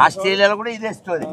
ఆస్ట్రేలియాలో కూడా ఇదే స్టోరీ.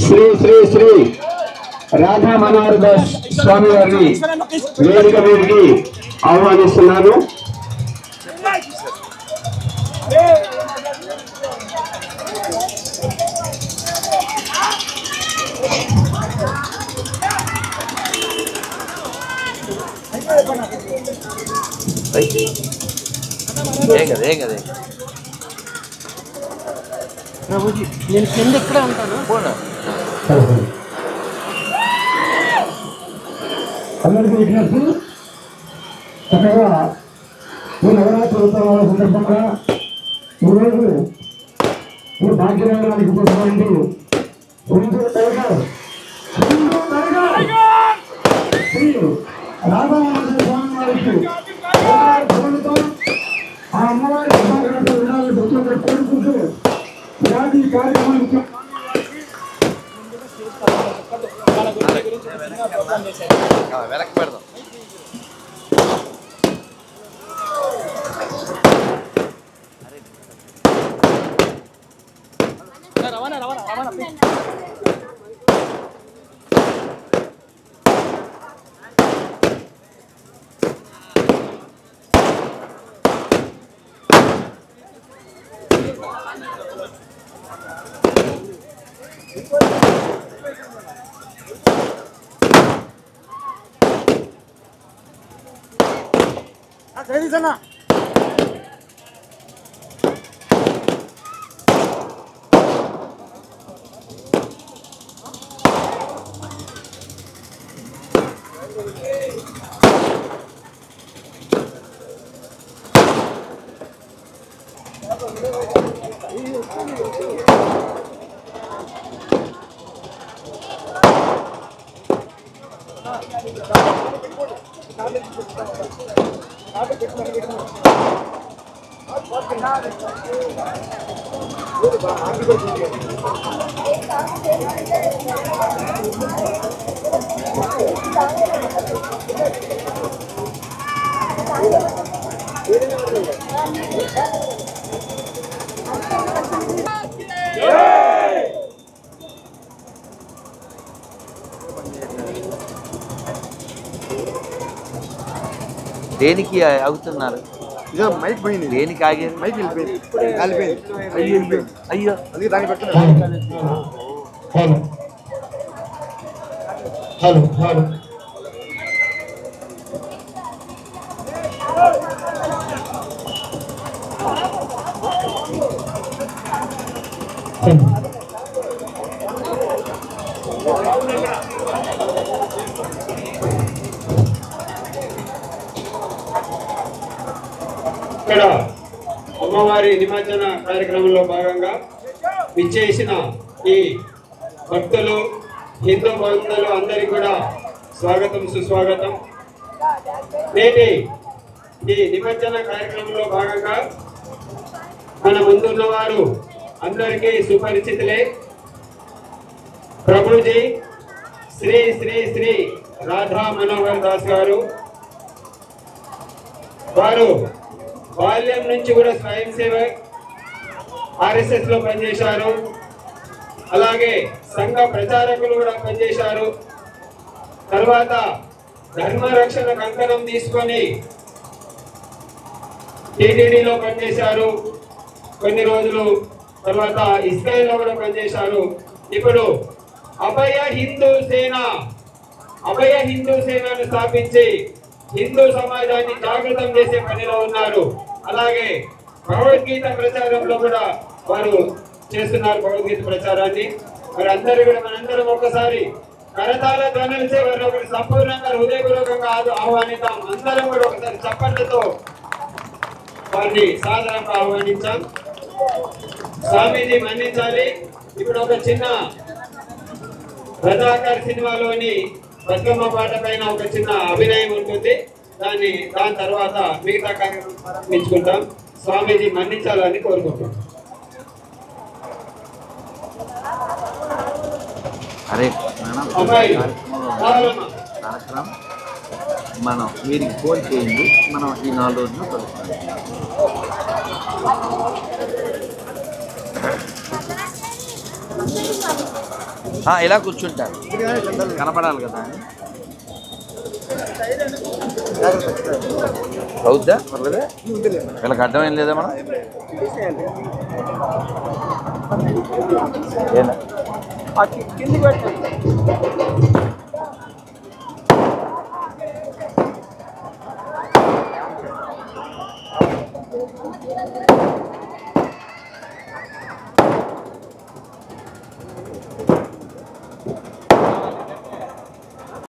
శ్రీ శ్రీ శ్రీ రాధా మనోహర్ దాస్ స్వామి వారిని వేదిక మీదకి ఆహ్వానిస్తున్నాను. ప్రభుజీ నేను కింద ఇక్కడే ఉంటాను. అందరికీ విజ్ఞప్తి, చక్కగా ఈ నవరాత్రి ఉత్సవాల సందర్భంగా ఈరోజు ఈ భాగ్యనగరానికి పోయినటువంటి శ్రీ రాధామోహన్ స్వామి వారికి ఆ అమ్మవారి సమాగ్రహంలో వినాలని ప్రతి ఒక్కరు కోరుకుంటూ ఇలాంటి కార్యక్రమానికి వెనక్కి పెడదాం. చదివిసన్నా దేనికి ఆగుతున్నారు? మైక్ పోయింది. దేనికి ఆగారు? మైక్ వెళ్ళిపోయింది, కాలిపోయింది. అయ్యో అందుకే దాన్ని పెట్టలేదు. హలో హలో ఇక్కడ అమ్మవారి నిమజ్జన కార్యక్రమంలో భాగంగా విచ్చేసిన ఈ భక్తులు, హిందూ భక్తులు అందరికీ కూడా స్వాగతం, సుస్వాగతం. నేటి ఈ నిమజ్జన కార్యక్రమంలో భాగంగా మన ముందున్న వారు అందరికీ సుపరిచితులే. ప్రభుజీ శ్రీ శ్రీ శ్రీ రాధా మనోహర్ దాస్ గారు. వారు బాల్యం నుంచి కూడా స్వయం సేవక్ RSS లో పనిచేశారు. అలాగే సంఘ ప్రచారకులు కూడా పనిచేశారు. తర్వాత ధర్మ రక్షణ కంకణం తీసుకొని TTDలో పనిచేశారు కొన్ని రోజులు. తర్వాత ఇస్రాయల్లో కూడా పనిచేశారు. ఇప్పుడు అభయ హిందూ సేనను స్థాపించి హిందూ సమాజాన్ని జాగృతం చేసే పనిలో ఉన్నారు. అలాగే భగవద్గీత ప్రచారంలో కూడా వారు చేస్తున్నారు భగవద్గీత ప్రచారాన్ని. మరి అందరూ కూడా మనందరం ఒక్కసారి కరతాళ ధ్వనులచే వారిని ఒకటి సంపూర్ణంగా హృదయపూర్వకంగా ఆహ్వానిద్దాం. అందరం కూడా ఒకసారి చప్పట్లతో వారిని సాధారణంగా ఆహ్వానించాం. స్వామీజీ మన్నించాలి. ఇప్పుడు ఒక చిన్న రథాకర్ సినిమాలోని బతుకమ్మ పాట పైన ఒక చిన్న అభినయం ఉంటుంది. దాని తర్వాత మిగతా కార్యక్రమం ప్రారంభించుకుంటాం. స్వామీజీ మన్నించాలని కోరుకుంటున్నాం. అరే అమ్మాయి రావాలమ్మా. కార్యక్రమం మనం వీరికి ఫోన్ చేయండి. మనం ఈ 4 రోజులు కలుస్తాం. ఇలా కూర్చుంటారు, కనపడాలి కదా అని. అవుద్దా పర్లేదా? వీళ్ళకి అర్థం ఏం లేదా? మనం ఏనా కిందికి పెట్టండి.